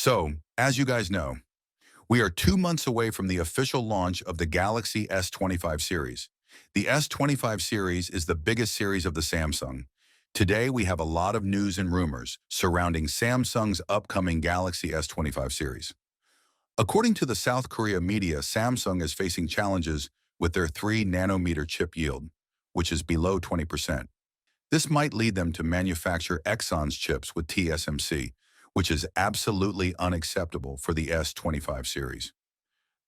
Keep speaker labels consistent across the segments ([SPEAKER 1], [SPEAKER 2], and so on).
[SPEAKER 1] So, as you guys know, we are 2 months away from the official launch of the Galaxy S25 series. The S25 series is the biggest series of the Samsung. Today, we have a lot of news and rumors surrounding Samsung's upcoming Galaxy S25 series. According to the South Korea media, Samsung is facing challenges with their 3 nanometer chip yield, which is below 20%. This might lead them to manufacture Exxon's chips with TSMC, which is absolutely unacceptable for the S25 series.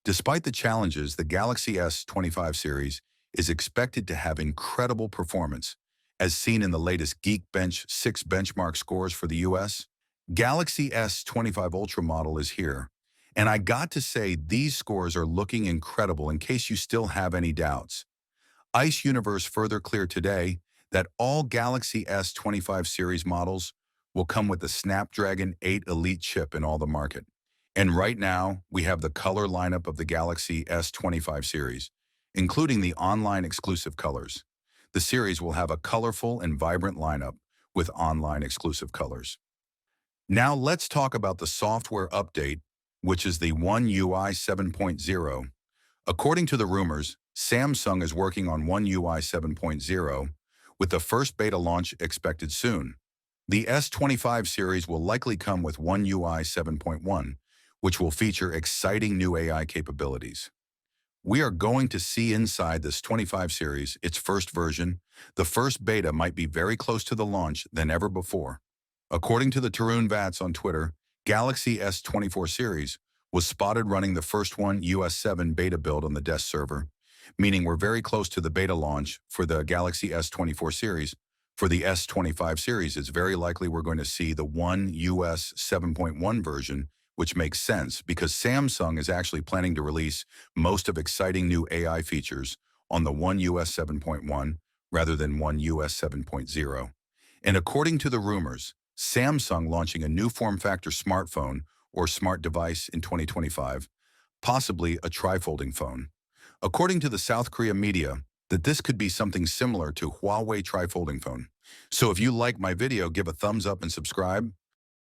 [SPEAKER 1] Despite the challenges, the Galaxy S25 series is expected to have incredible performance, as seen in the latest Geekbench 6 benchmark scores for the US. Galaxy S25 Ultra model is here, and I got to say these scores are looking incredible in case you still have any doubts. Ice Universe further cleared today that all Galaxy S25 series models will come with the Snapdragon 8 Elite chip in all the market. And right now, we have the color lineup of the Galaxy S25 series, including the online exclusive colors. The series will have a colorful and vibrant lineup with online exclusive colors. Now let's talk about the software update, which is the One UI 7.0. According to the rumors, Samsung is working on One UI 7.0, with the first beta launch expected soon. The S25 series will likely come with One UI 7.1, which will feature exciting new AI capabilities. We are going to see inside this 25 series, its first version. The first beta might be very close to the launch than ever before. According to the Tarun Vats on Twitter, Galaxy S24 series was spotted running the first One UI 7 beta build on the desk server, meaning we're very close to the beta launch for the Galaxy S24 series. For the S25 series, it's very likely we're going to see the One US 7.1 version, which makes sense because Samsung is actually planning to release most of exciting new AI features on the One US 7.1 rather than One US 7.0. And according to the rumors, Samsung launching a new form factor smartphone or smart device in 2025, possibly a tri-folding phone. According to the South Korea media, that this could be something similar to Huawei tri-folding phone. So if you like my video, give a thumbs up and subscribe.